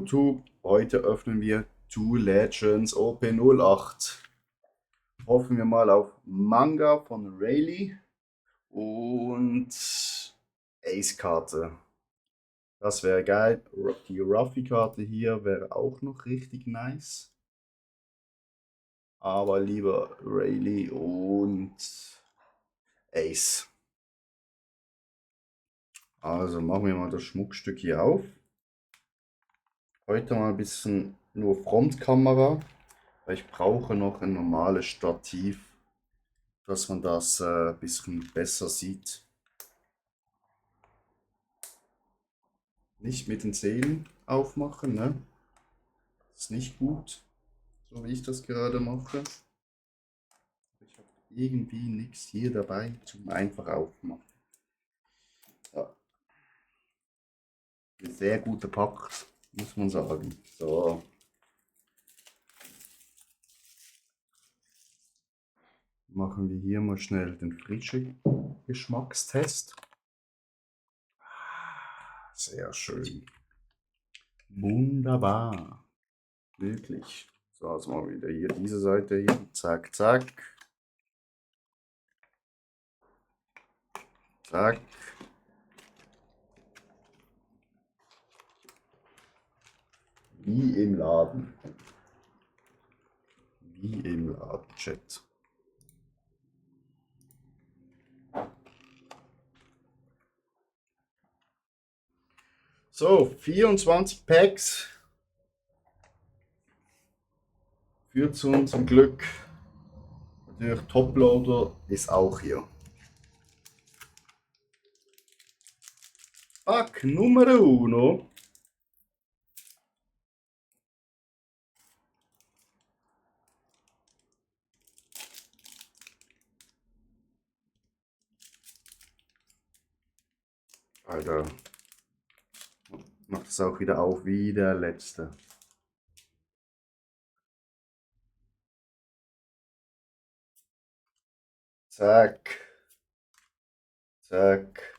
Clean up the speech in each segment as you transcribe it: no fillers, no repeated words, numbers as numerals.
YouTube. Heute öffnen wir Two Legends OP08. Hoffen wir mal auf Manga von Rayleigh und Ace-Karte. Das wäre geil. Die Ruffy-Karte hier wäre auch noch richtig nice. Aber lieber Rayleigh und Ace. Also machen wir mal das Schmuckstück hier auf. Heute mal ein bisschen nur Frontkamera, weil ich brauche noch ein normales Stativ, dass man das ein bisschen besser sieht. Nicht mit den Zähnen aufmachen, ne? Das ist nicht gut, so wie ich das gerade mache. Ich habe irgendwie nichts hier dabei zum einfach aufmachen. Ja. Sehr gut verpackt, muss man sagen. So. Machen wir hier mal schnell den Frische-Geschmackstest. Sehr schön. Wunderbar. Wirklich. So, jetzt mal wieder hier diese Seite hier. Zack, zack. Zack. Wie im Laden. Wie im Laden, Chat. So, 24 Packs. Führt zu unserem Glück. Natürlich Toploader ist auch hier. Pack Nummer 1. Alter. Macht es auch wieder auf wie der letzte. Zack. Zack.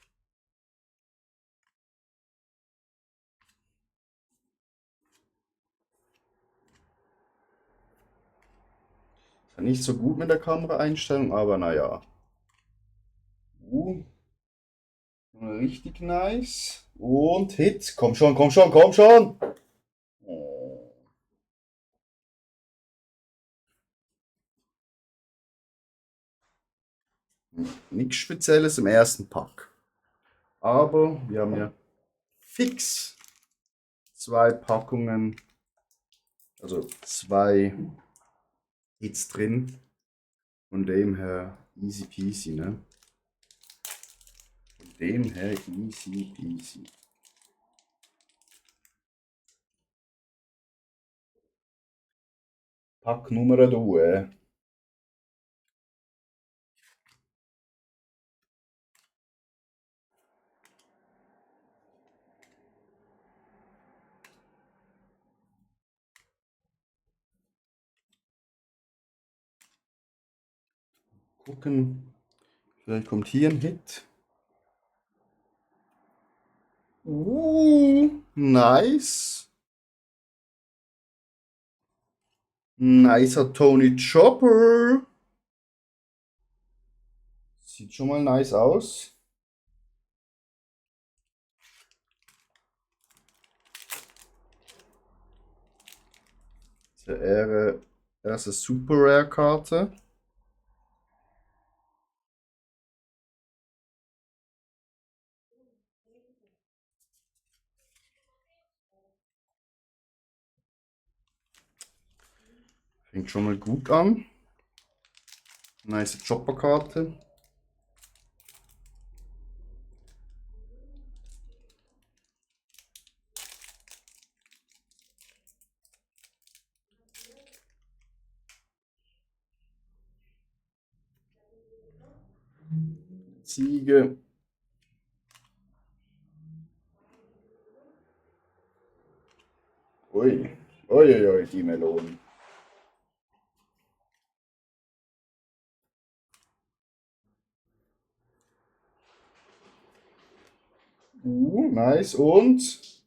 Nicht so gut mit der Kameraeinstellung, aber naja. Richtig nice. Und Hit. Komm schon, komm schon, komm schon. Oh. Nichts Spezielles im ersten Pack. Aber wir haben ja fix 2 Packungen, also 2 Hits drin. Von dem her easy peasy, ne? Von dem her easy peasy. Pack Nummer 2. Gucken, vielleicht kommt hier ein Hit. Nice. Nicer Tony Chopper. Sieht schon mal nice aus. Der erste Super Rare Karte. Fängt schon mal gut an. Nice Chopper Karte. Ziege. Ui, ui, ui, ui, die Melonen. Nice und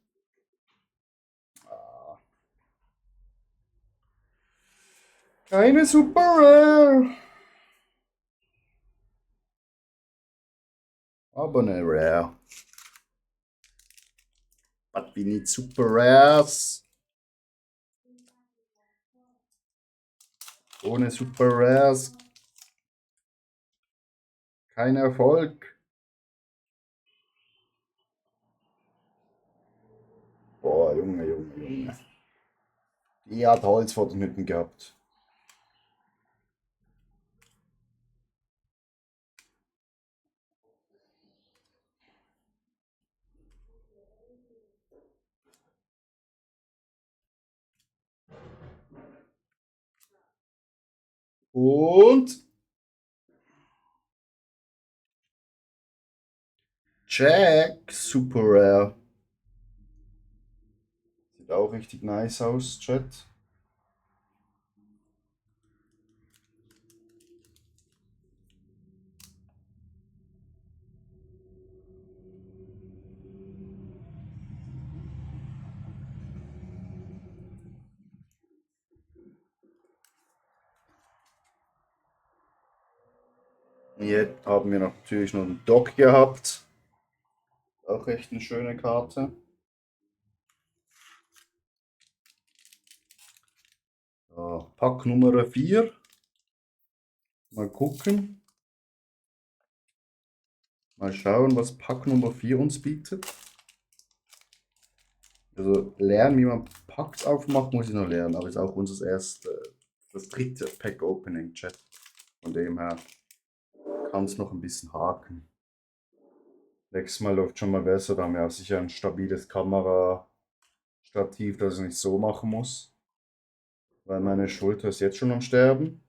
Keine Super Rare. Aber eine Rare. But we need Super Rares. Ohne Super Rares kein Erfolg. Boah, Junge, Junge, Junge. Die hat Holz vor den Hütten gehabt. Und Jack, Super Rare. Sieht auch richtig nice aus, Chat. Hier haben wir natürlich noch einen Doc gehabt. Auch echt eine schöne Karte. So, Pack Nummer 4. Mal gucken. Mal schauen, was Pack Nummer 4 uns bietet. Also lernen, wie man Packs aufmacht, muss ich noch lernen. Aber ist auch das dritte Pack Opening Chat. Von dem her kann es noch ein bisschen haken. Nächstes Mal läuft schon mal besser. Da haben wir auch sicher ein stabiles Kamerastativ, dass ich nicht so machen muss. Weil meine Schulter ist jetzt schon am Sterben.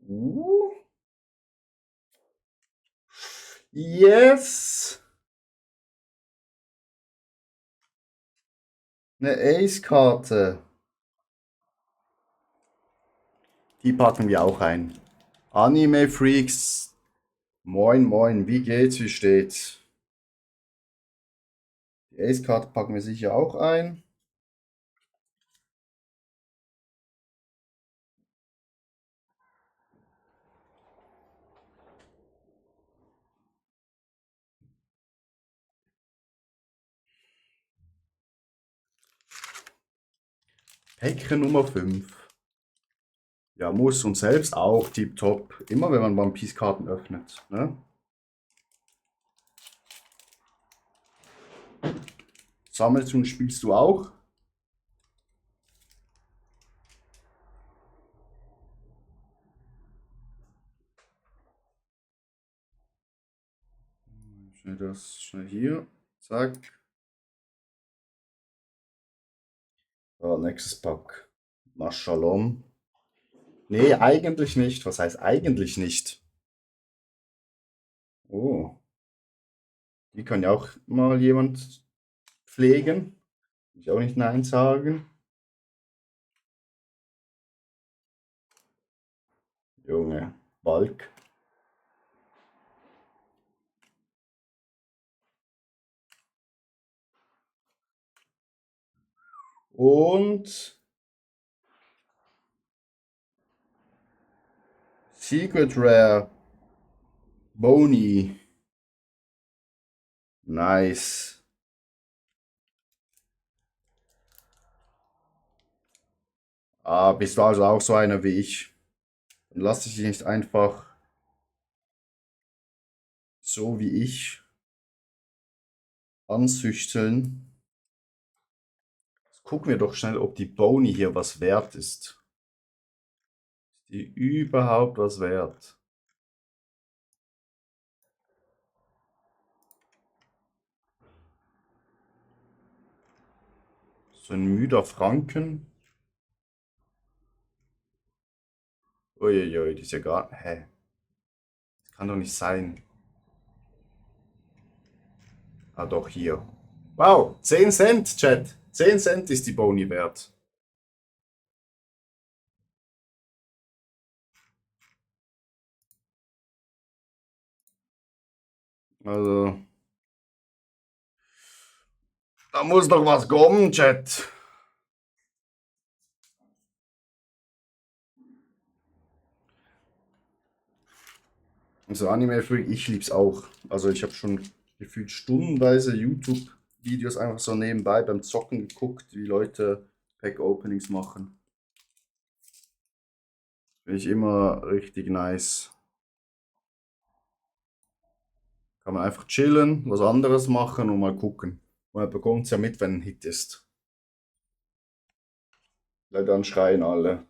Uh. Yes! Eine Ace-Karte. Die packen wir auch ein. Anime Freaks. Moin, moin. Wie geht's? Wie steht's? Die Ace-Karte packen wir sicher auch ein. Päckchen Nummer 5. Ja, muss und selbst auch tipptopp. Immer wenn man One Piece Karten öffnet. Ne? Sammelst und spielst du auch? Schnell das, schnell hier. Zack. So, nächstes Pack. Mashalom. Nee, eigentlich nicht. Was heißt eigentlich nicht? Oh, die kann ja auch mal jemand pflegen. Ich auch nicht Nein sagen. Junge, Balk. Und Secret Rare Bony. Nice. Ah, bist du also auch so einer wie ich? Dann lass dich nicht einfach so wie ich ansüchteln. Jetzt gucken wir doch schnell, ob die Bony hier was wert ist. Ist die überhaupt was wert? So ein müder Franken. Uiuiui, die ist ja gar. Hä? Das kann doch nicht sein. Ah, doch, hier. Wow, 10 Cent, Chat. 10 Cent ist die Boni wert. Also, Da muss noch was kommen, Chat. Also Anime Freak, ich lieb's auch. Also ich habe schon gefühlt stundenweise YouTube-Videos einfach so nebenbei beim Zocken geguckt, wie Leute Pack-Openings machen. Finde ich immer richtig nice. Kann man einfach chillen, was anderes machen und mal gucken. Und man bekommt es ja mit, wenn ein Hit ist. Weil dann schreien alle.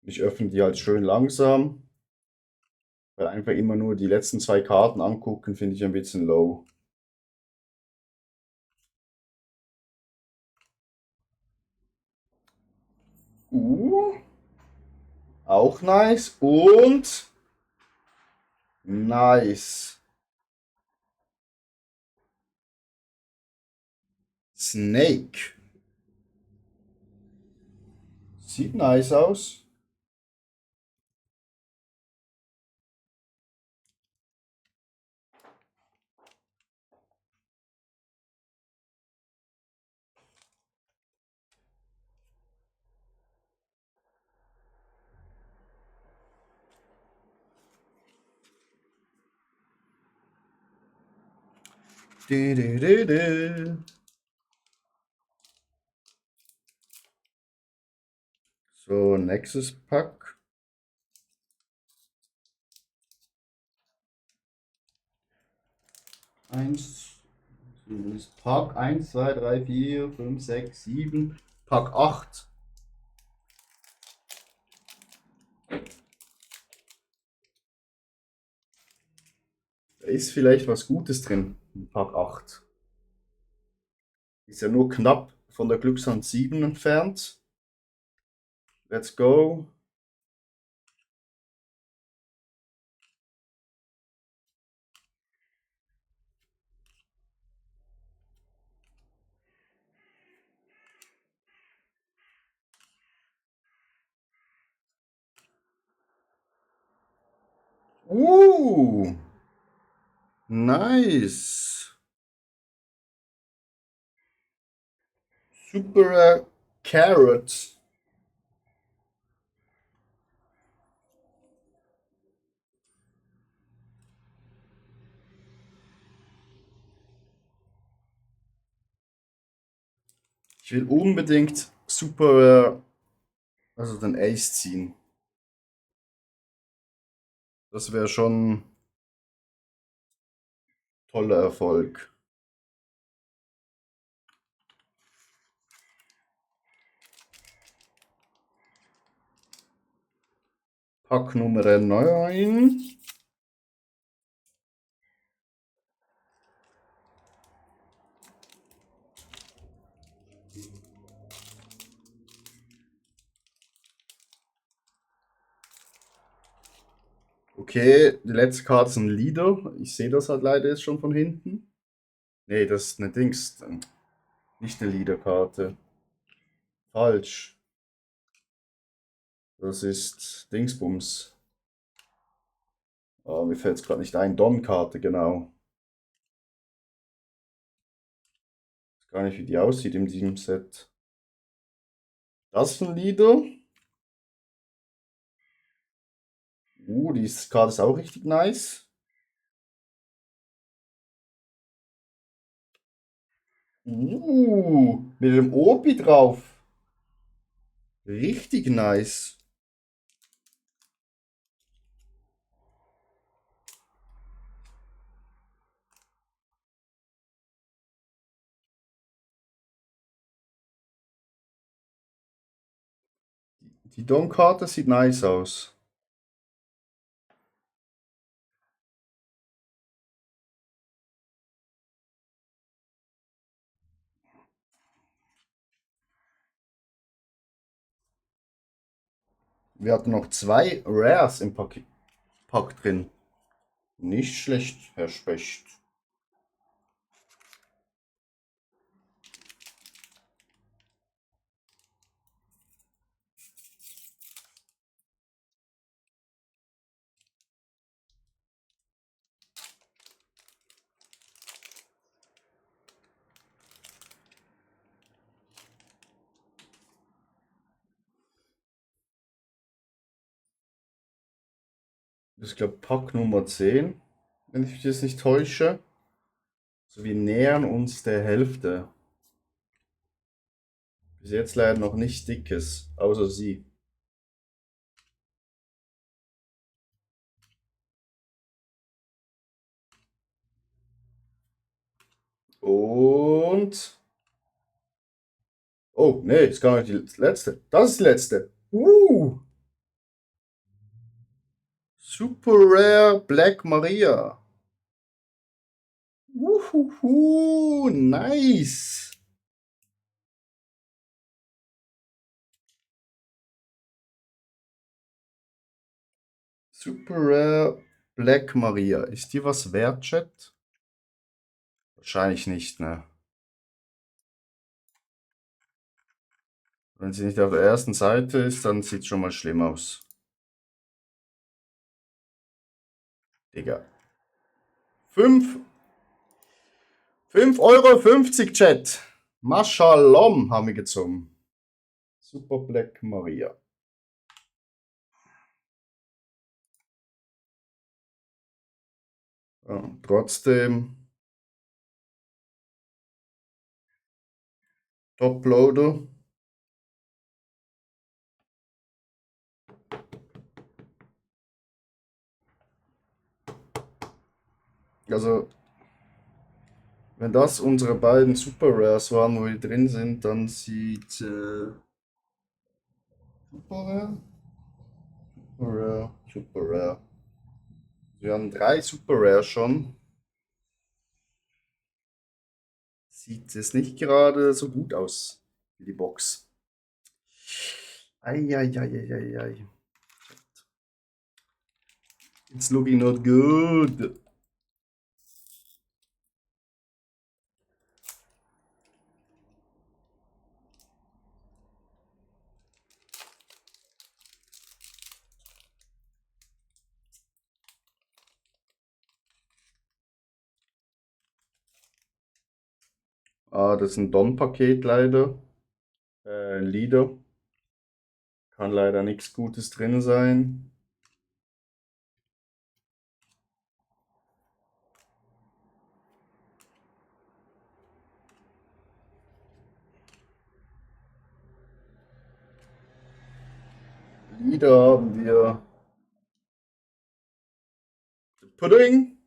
Ich öffne die halt schön langsam, weil einfach immer nur die letzten zwei Karten angucken, finde ich ein bisschen low. Uh, auch nice. Und nice. Snake. Sieht nice aus. Du, du, du, du. So, nächstes Pack. Eins. Pack 1, 2, 3, 4, 5, 6, 7. Pack 8. Da ist vielleicht was Gutes drin. In Pack 8. Ist ja nur knapp von der Glückshand 7 entfernt. Let's go. Uh, nice. Super Carrot. Ich will unbedingt Super, also den Ace ziehen. Das wäre schon toller Erfolg. Pack Nummer 9. Okay, die letzte Karte ist ein Leader. Ich sehe das halt leider jetzt schon von hinten. Nee, das ist eine Dings. Nicht eine Leader-Karte. Falsch. Das ist Dingsbums. Oh, mir fällt es gerade nicht ein. Don-Karte, genau. Ich weiß gar nicht, wie die aussieht in diesem Set. Das ist ein Leader. Die Karte ist auch richtig nice. Mit dem Opi drauf. Richtig nice. Die Don-Karte sieht nice aus. Wir hatten noch zwei Rares im Pack drin. Nicht schlecht, Herr Specht. Ich glaube Pack Nummer 10, wenn ich mich jetzt nicht täusche. Also wir nähern uns der Hälfte. Bis jetzt leider noch nichts Dickes, außer sie. Und. Oh, nee, ist gar nicht die letzte. Das ist die letzte. Super Rare Black Maria. Nice. Super Rare Black Maria. Ist die was wert, Chat? Wahrscheinlich nicht, ne? Wenn sie nicht auf der ersten Seite ist, dann sieht es schon mal schlimm aus. Digga. 5,50 € Chat. Mashalom haben wir gezogen. Super Black Maria. Ja, trotzdem Toploader. Also, wenn das unsere beiden Super Rares waren, wo wir drin sind, dann sieht Super Rare, Super Rare, Super Rare. Wir haben 3 Super Rare schon. Sieht es nicht gerade so gut aus wie die Box. Eieieiei. It's looking not good. Ah, das ist ein Don-Paket leider. Leader. Kann leider nichts Gutes drin sein. Leader haben wir Pudding.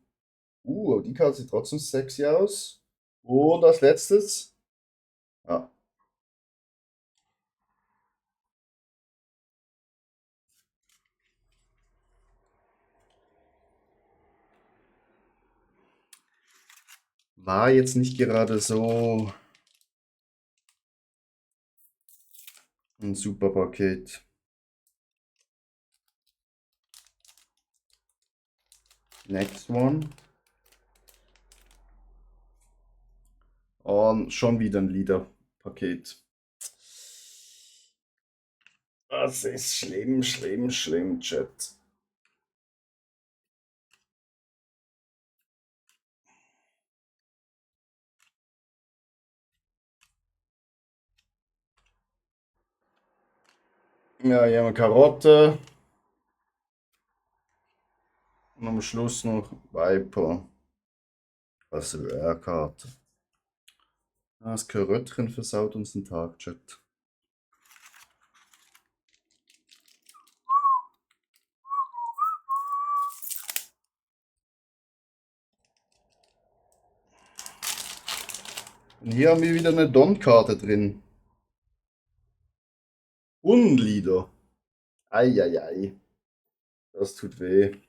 Die Karte sieht trotzdem sexy aus. Und als letztes. Ja, war jetzt nicht gerade so ein super Paket. Next one. Und schon wieder ein Liederpaket. Das ist schlimm, schlimm, schlimm, Chat. Ja, hier haben wir Karotte. Und am Schluss noch Viper. Das ist eine Rare-Karte. Das Karöttchen versaut uns den Tag, Chat. Und hier haben wir wieder eine Don-Karte drin. Unlieder. Eieiei. Das tut weh.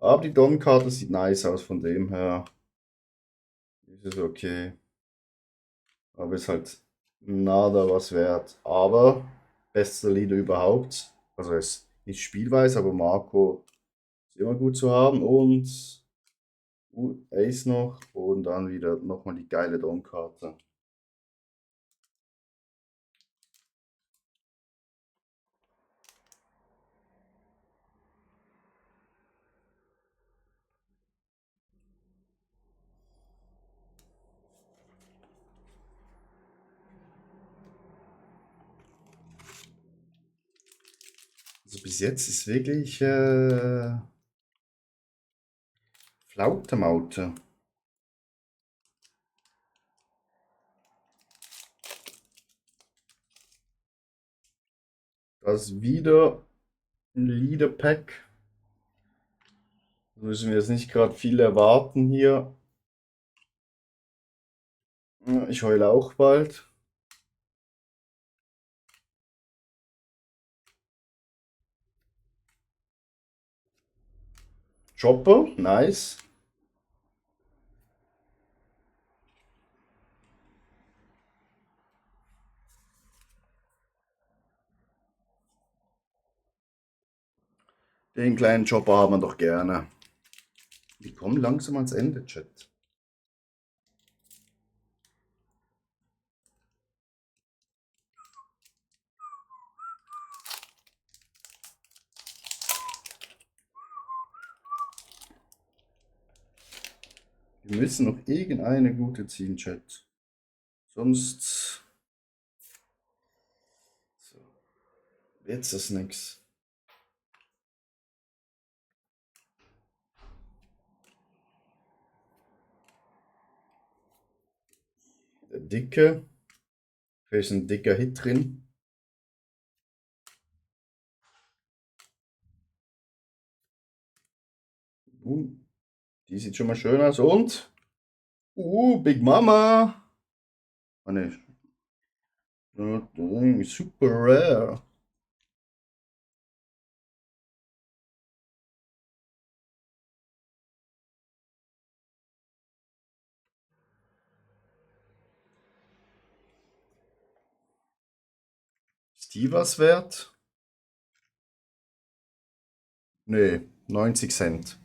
Aber die Don-Karte sieht nice aus, von dem her ist es okay. Aber ist halt nada was wert. Aber bester Leader überhaupt. Also es ist nicht spielweise, aber Marco ist immer gut zu haben. Und Ace noch. Und dann wieder nochmal die geile Don-Karte. Also bis jetzt ist wirklich Flaute-Maute. Das ist wieder ein Leader-Pack. Da müssen wir jetzt nicht gerade viel erwarten hier. Ja, ich heule auch bald. Chopper, nice. Den kleinen Chopper haben wir doch gerne. Wir kommen langsam ans Ende, Chat. Wir müssen noch irgendeine gute ziehen, Chat. Sonst so, wird's das nix. Der dicke. Vielleicht ist ein dicker Hit drin. Die sieht schon mal schön aus. Und? Big Mama. Oh ne. Super rare. Ist die was wert? Nee, 90 Cent.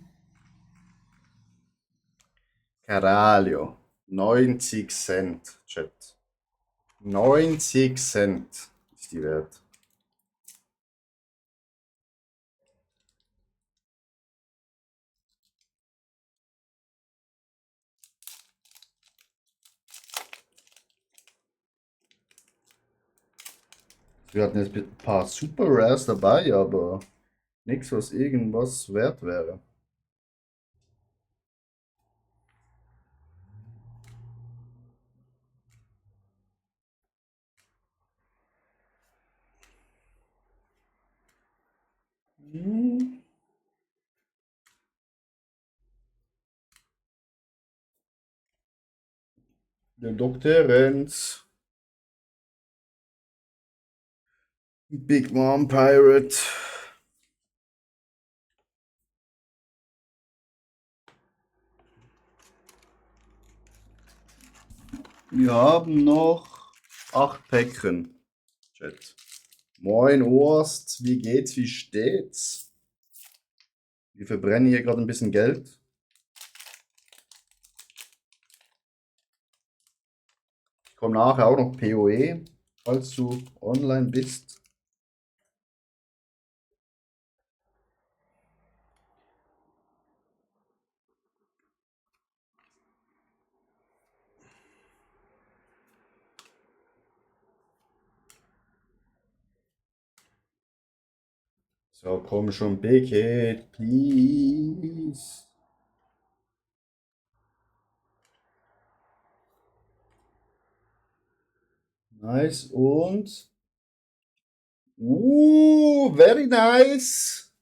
Caralho. 90 Cent, Chat. 90 Cent ist die wert. Wir hatten jetzt ein paar Super Rares dabei, aber nichts, was irgendwas wert wäre. Hm. Der Dr. Renz. Big Mom Pirate. Wir haben noch 8 Päckchen. Chat. Moin Ost, wie geht's, wie steht's? Wir verbrennen hier gerade ein bisschen Geld. Ich komme nachher auch noch PoE, falls du online bist. So, komm schon, Big Hit, please. Nice und. Very nice.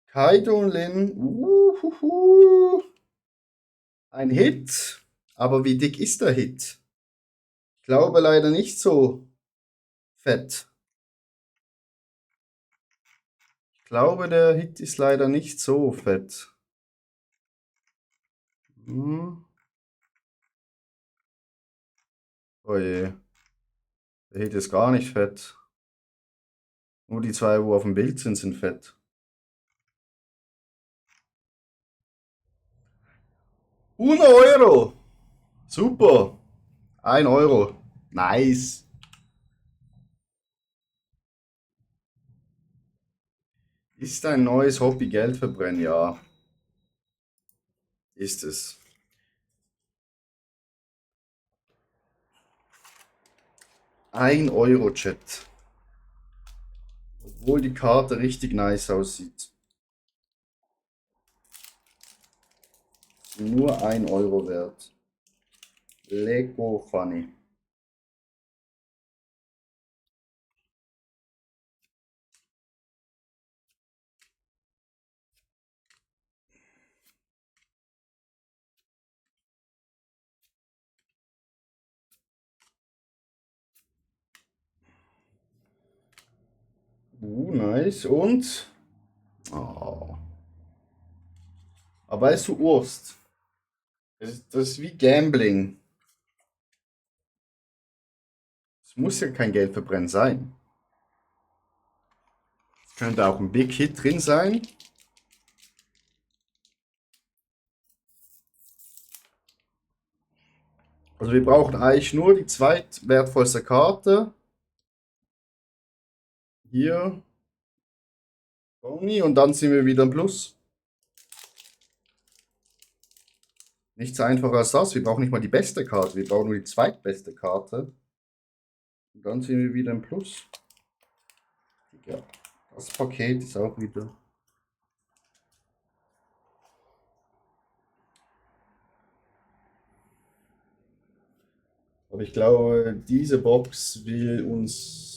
Kaido und Lin. Ein Hit. Aber wie dick ist der Hit? Ich glaube leider nicht so fett. Ich glaube, der Hit ist leider nicht so fett. Oh je. Der Hit ist gar nicht fett. Nur die zwei, wo auf dem Bild sind, sind fett. 1 Euro. Super. 1 Euro. Nice. Ist ein neues Hobby Geld verbrennen? Ja. Ist es. 1 Euro, Chat. Obwohl die Karte richtig nice aussieht. Nur 1 € wert. Lego Funny. Nice. Und? Oh. Aber weißt du, Urst, das ist wie Gambling. Es muss ja kein Geld verbrennen sein. Es könnte auch ein Big Hit drin sein. Also wir brauchen eigentlich nur die zweitwertvollste Karte. Hier, Boni, und dann sind wir wieder im Plus. Nichts einfacher als das. Wir brauchen nicht mal die beste Karte, wir brauchen nur die zweitbeste Karte. Und dann sind wir wieder im Plus. Ja, das Paket ist auch wieder. Aber ich glaube, diese Box will uns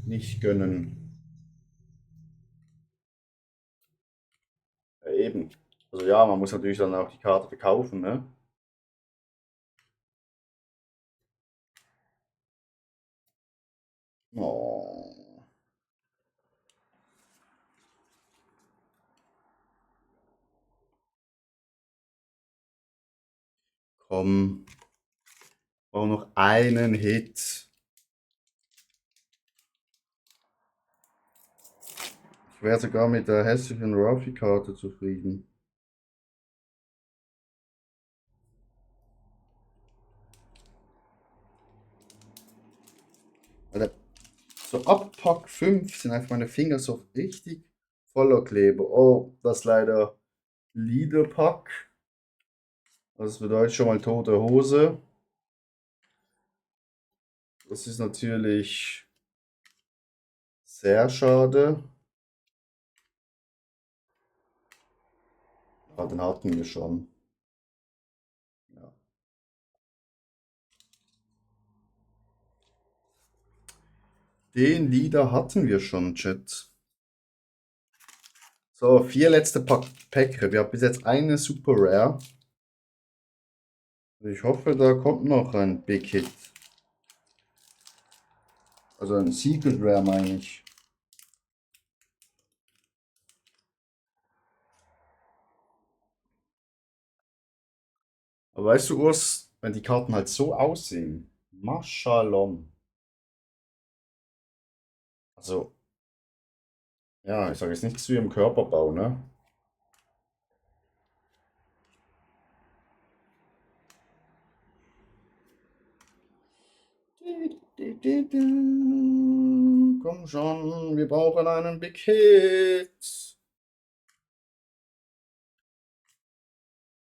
nicht gönnen. Ja, eben. Also ja, man muss natürlich dann auch die Karte verkaufen, ne? Oh, komm, brauche noch einen Hit. Ich wäre sogar mit der hässlichen Ruffy-Karte zufrieden. Alter, so ab Pack 5 sind einfach meine Finger so richtig voller Kleber. Oh, das ist leider Leader-Pack. Das bedeutet schon mal tote Hose. Das ist natürlich sehr schade. Ah, den hatten wir schon. Ja. Den Leader hatten wir schon, Chat. So, 4 letzte Päcke. Wir haben bis jetzt eine Super Rare. Ich hoffe, da kommt noch ein Big Hit. Also ein Secret Rare meine ich. Aber weißt du, Urs, wenn die Karten halt so aussehen, Mashallah. Also, ja, ich sage jetzt nichts zu ihrem Körperbau, ne? Komm schon, wir brauchen einen Big Hit.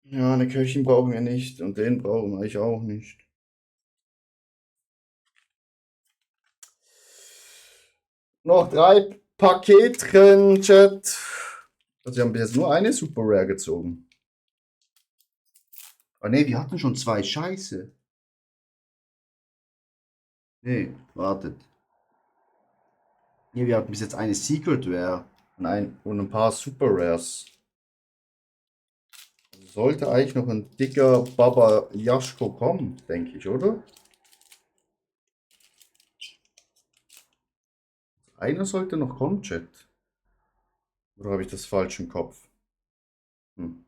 Ja, eine Köchin brauchen wir nicht und den brauchen wir eigentlich auch nicht. Noch 3 Paketchen, Chat. Also wir haben bis jetzt nur eine Super Rare gezogen. Ah ne, wir hatten schon 2. Scheiße. Nee, wartet. Ne, wir hatten bis jetzt eine Secret Rare und ein paar Super Rares. Also sollte eigentlich noch ein dicker Baba Yashko kommen, denke ich, oder? Einer sollte noch kommen, Chat. Oder habe ich das falsch im Kopf? Hm.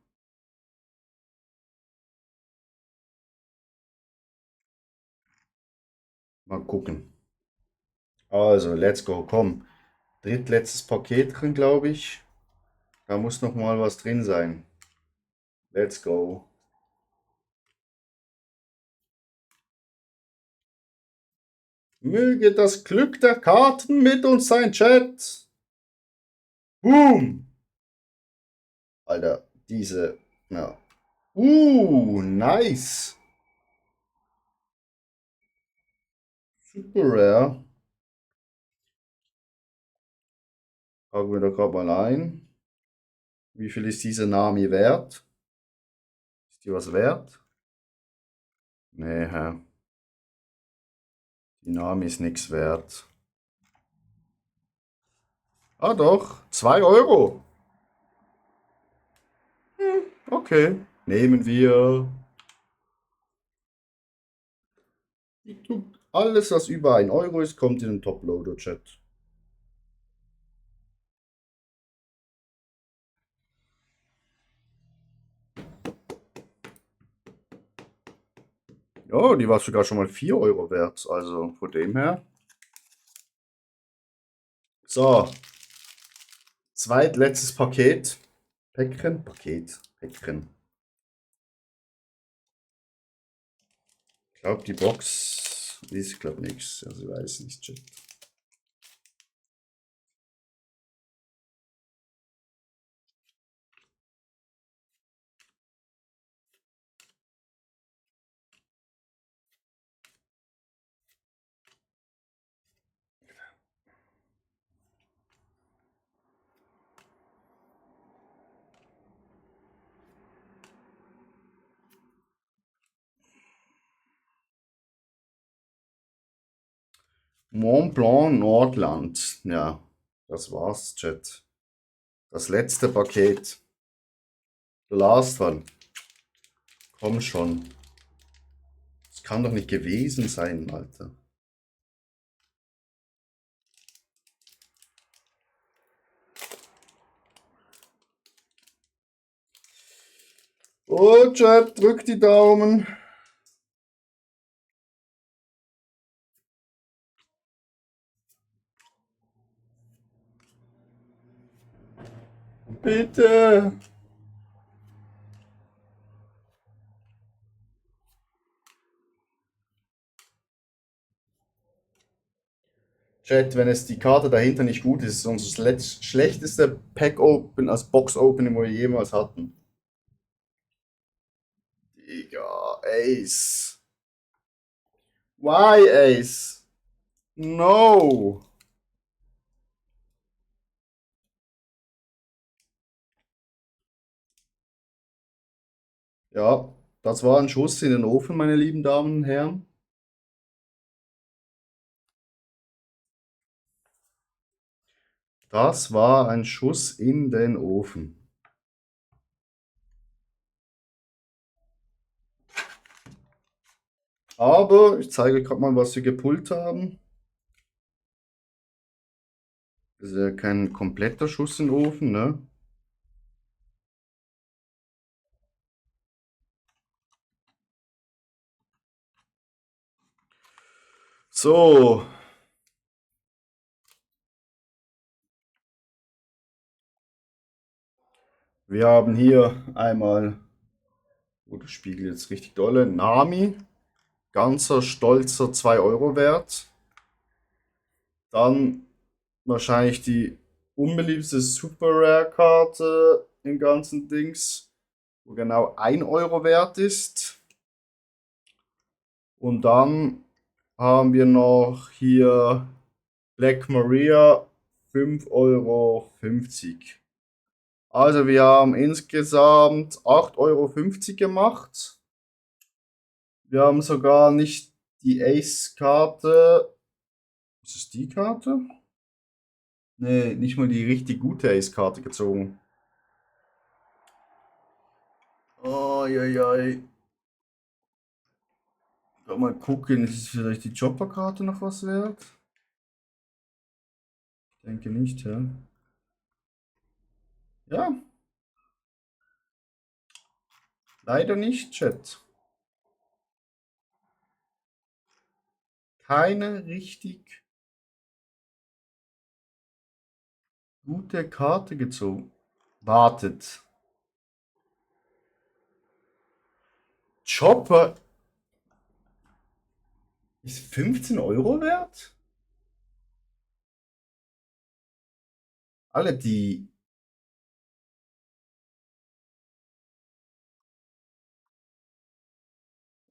Mal gucken. Also, let's go, komm. Drittletztes Paket drin, glaube ich. Da muss noch mal was drin sein. Let's go. Möge das Glück der Karten mit uns sein, Chat. Boom. Alter, diese. Ja. Nice. Super rare. Tragen wir da gerade mal ein. Wie viel ist diese Nami wert? Ist die was wert? Nee, hä? Die Nami ist nichts wert. Ah doch, 2 Euro. Okay, nehmen wir. Alles, was über 1 Euro ist, kommt in den Top-Loader-Chat. Ja, die war sogar schon mal 4 Euro wert. Also von dem her. So, zweitletztes Paket. Päckchen. Ich glaube, die Box ist, glaube nichts. Also ich weiß nicht. Chat. Mont Blanc Nordland. Ja, das war's, Chat. Das letzte Paket. The last one. Komm schon. Das kann doch nicht gewesen sein, Alter. Oh, Chat, drück die Daumen. Bitte. Chat, wenn es die Karte dahinter nicht gut ist, ist es unser schlechteste Pack-Open, als Box-Opening, wo wir jemals hatten. Digga, Ace. Why, Ace? No. Ja, das war ein Schuss in den Ofen, meine lieben Damen und Herren. Das war ein Schuss in den Ofen. Aber ich zeige gerade mal, was wir gepullt haben. Das ist ja kein kompletter Schuss in den Ofen, ne? So. Wir haben hier einmal, oh, das spiegelt jetzt richtig dolle, Nami. Ganzer stolzer 2 Euro wert. Dann wahrscheinlich die unbeliebteste Super Rare Karte im ganzen Dings, wo genau 1 Euro wert ist. Und dann haben wir noch hier Black Maria 5,50 Euro. Also wir haben insgesamt 8,50 Euro gemacht. Wir haben sogar nicht die Ace-Karte. Ist es die Karte? Nee, nicht mal die richtig gute Ace-Karte gezogen. Ai. Mal gucken, ist vielleicht die Chopper-Karte noch was wert? Ich denke nicht, ja. Ja, leider nicht, Chat. Keine richtig gute Karte gezogen. Wartet. Chopper ist 15 Euro wert? Alle die.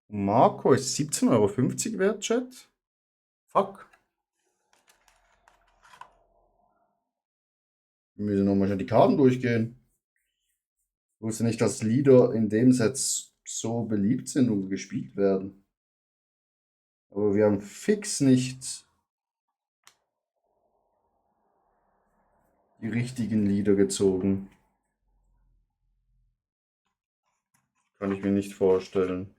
Marco ist 17,50 Euro wert, Chat? Fuck. Wir müssen nochmal schnell die Karten durchgehen. Ich wusste nicht, dass Lieder in dem Set so beliebt sind und gespielt werden. Aber wir haben fix nicht die richtigen Lieder gezogen. Kann ich mir nicht vorstellen.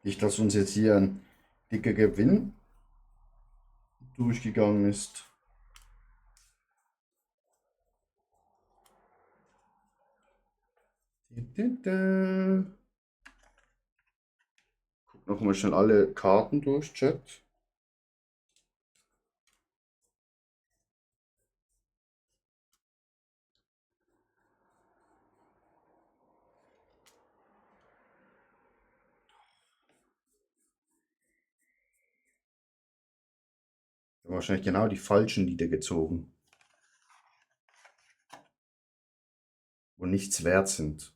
Nicht, dass uns jetzt hier ein dicker Gewinn durchgegangen ist. Guck noch mal schnell alle Karten durch, Chat. Wir haben wahrscheinlich genau die falschen Lieder gezogen, wo nichts wert sind.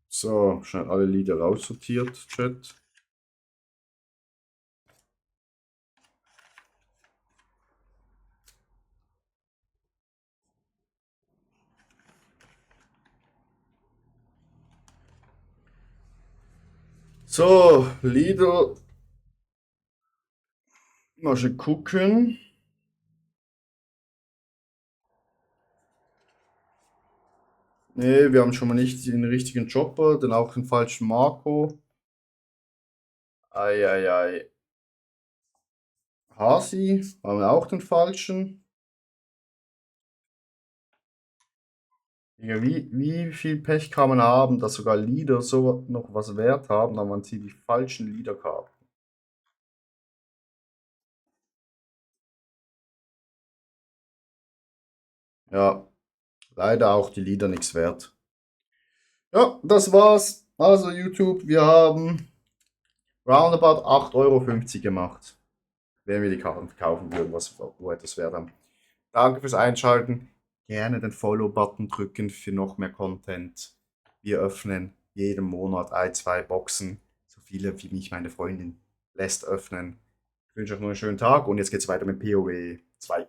So, schnell alle Lieder raussortiert, Chat. So, Lieder. Mal schon gucken. Ne, wir haben schon mal nicht den richtigen Chopper, dann auch den falschen Marco. Eieiei. Hasi, haben wir auch den falschen. Ja, wie viel Pech kann man haben, dass sogar Lieder so noch was wert haben, aber man zieht die falschen Liederkarten. Ja, leider auch die Lieder nichts wert. Ja, das war's. Also YouTube, wir haben roundabout 8,50 € gemacht, wenn wir die Karten verkaufen würden, wo etwas wert haben. Danke fürs Einschalten. Gerne den Follow-Button drücken für noch mehr Content. Wir öffnen jeden Monat ein, zwei Boxen. So viele wie mich meine Freundin lässt öffnen. Ich wünsche euch noch einen schönen Tag und jetzt geht's weiter mit PoE 2.